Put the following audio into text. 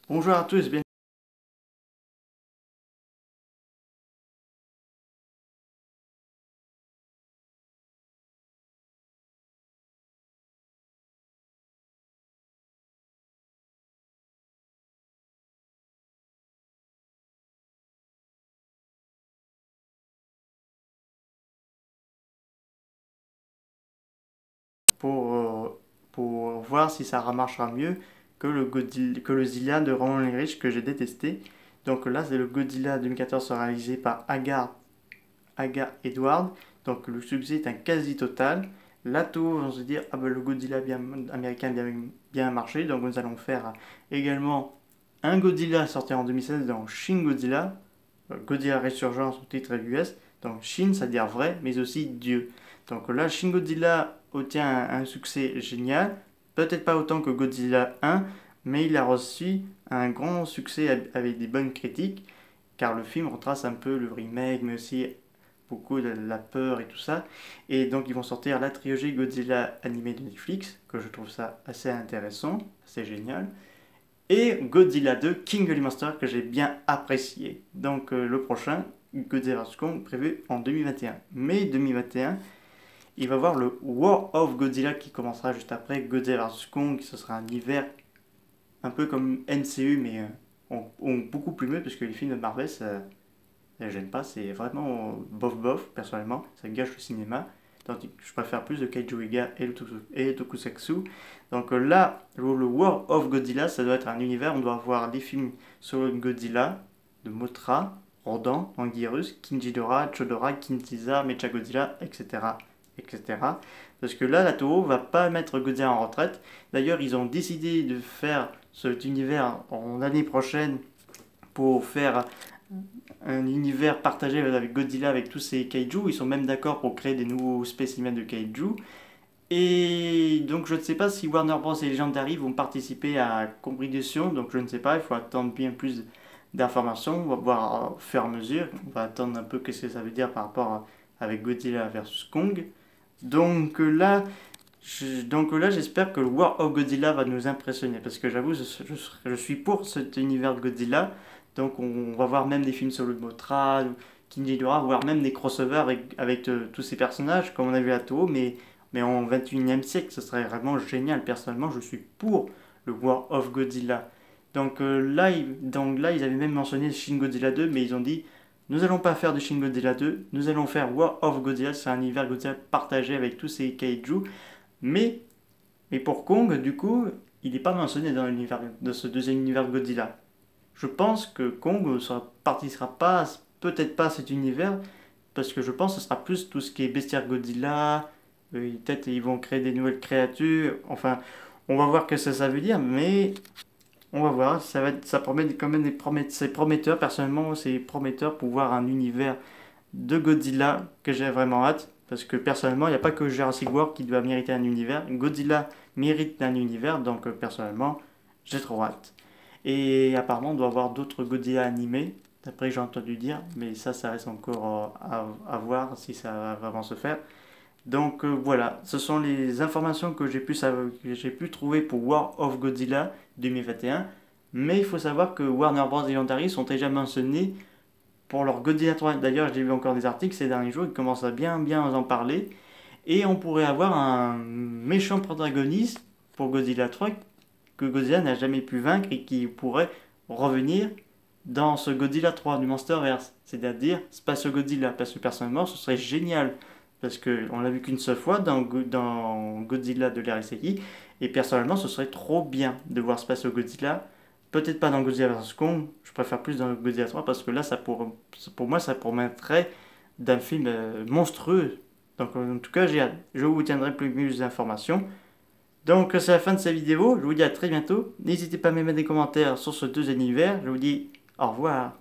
Bonjour à tous, bien pour, euh, pour voir si ça marchera mieux que que le Zilla de Roland Emmerich que j'ai détesté. Donc là, c'est le Godzilla 2014 réalisé par Aga Edward. Donc le succès est un quasi total. Là, tout, on se dire, ah ben, le Godzilla américain bien marché. Donc nous allons faire également un Godzilla sorti en 2016 dans Shin Godzilla. Godzilla Resurgence au titre US. Donc Shin, ça veut dire vrai, mais aussi Dieu. Donc là, Shin Godzilla obtient un succès génial. Peut-être pas autant que Godzilla 1, mais il a reçu un grand succès avec des bonnes critiques, car le film retrace un peu le remake, mais aussi beaucoup de la peur et tout ça. Et donc ils vont sortir la trilogie Godzilla animée de Netflix, que je trouve ça assez intéressant, assez génial. Et Godzilla 2, King of the Monsters, que j'ai bien apprécié. Donc le prochain, Godzilla vs Kong, prévu en 2021. Mais 2021, il va y avoir le War of Godzilla qui commencera juste après Godzilla vs Kong. Ce sera un hiver un peu comme MCU, mais beaucoup plus mieux, parce que les films de Marvel, ça gêne pas. C'est vraiment bof bof, personnellement. Ça gâche le cinéma. Tandis que je préfère plus de Kaiju Ega et le Tokusatsu. Donc là, le War of Godzilla, ça doit être un univers. On doit avoir des films sur Godzilla, de Mothra, Rodan, Anguirus, Kinjidora, Chodora, Kintiza, Mechagodzilla, etc. etc. Parce que là, la Toho va pas mettre Godzilla en retraite. D'ailleurs, ils ont décidé de faire cet univers en l'année prochaine pour faire un univers partagé avec Godzilla, avec tous ces kaiju. Ils sont même d'accord pour créer des nouveaux spécimens de kaiju. Et donc je ne sais pas si Warner Bros et Legendary vont participer à la compétition, donc je ne sais pas, il faut attendre bien plus d'informations, on va voir au fur et à mesure, on va attendre un peu ce que ça veut dire par rapport avec Godzilla versus Kong. Donc là, j'espère que le War of Godzilla va nous impressionner, parce que j'avoue, je suis pour cet univers de Godzilla. Donc on va voir même des films sur le Mothra, King Ghidorah, voire même des crossovers avec tous ces personnages, comme on a vu à Toho, mais en 21e siècle, ce serait vraiment génial. Personnellement, je suis pour le War of Godzilla. Donc là, ils avaient même mentionné Shin Godzilla 2, mais ils ont dit nous allons pas faire de Shin Godzilla 2, nous allons faire War of Godzilla, c'est un univers Godzilla partagé avec tous ces kaiju. Mais, mais pour Kong, du coup, il n'est pas mentionné dans l'univers de ce deuxième univers de Godzilla. Je pense que Kong ne participera pas, peut-être pas à cet univers, parce que je pense que ce sera plus tout ce qui est bestiaire Godzilla, peut-être ils vont créer des nouvelles créatures, enfin, on va voir ce que ça veut dire, mais on va voir, ça promet quand même c'est prometteur, personnellement c'est prometteur pour voir un univers de Godzilla que j'ai vraiment hâte, parce que personnellement il n'y a pas que Jurassic World qui doit mériter un univers, Godzilla mérite un univers, donc personnellement j'ai trop hâte. Et apparemment, on doit avoir d'autres Godzilla animés, d'après j'ai entendu dire, mais ça reste encore à voir si ça va vraiment se faire. Donc voilà, ce sont les informations que j'ai pu trouver pour War of Godzilla 2021. Mais il faut savoir que Warner Bros. Et Legendary sont déjà mentionnés pour leur Godzilla 3. D'ailleurs, j'ai vu encore des articles ces derniers jours, ils commencent à bien en parler. Et on pourrait avoir un méchant protagoniste pour Godzilla 3 que Godzilla n'a jamais pu vaincre et qui pourrait revenir dans ce Godzilla 3 du Monsterverse, c'est-à-dire Space Godzilla, parce que personnellement ce serait génial, parce qu'on l'a vu qu'une seule fois dans Godzilla de l'ère Iseki, et personnellement ce serait trop bien de voir Space Godzilla, peut-être pas dans Godzilla vs Kong, je préfère plus dans Godzilla 3, parce que là pour moi ça promettrait d'un film monstrueux, donc en tout cas j'ai hâte. Je vous tiendrai plus d'informations. Donc c'est la fin de cette vidéo, je vous dis à très bientôt. N'hésitez pas à me mettre des commentaires sur ce deuxième univers. Je vous dis au revoir.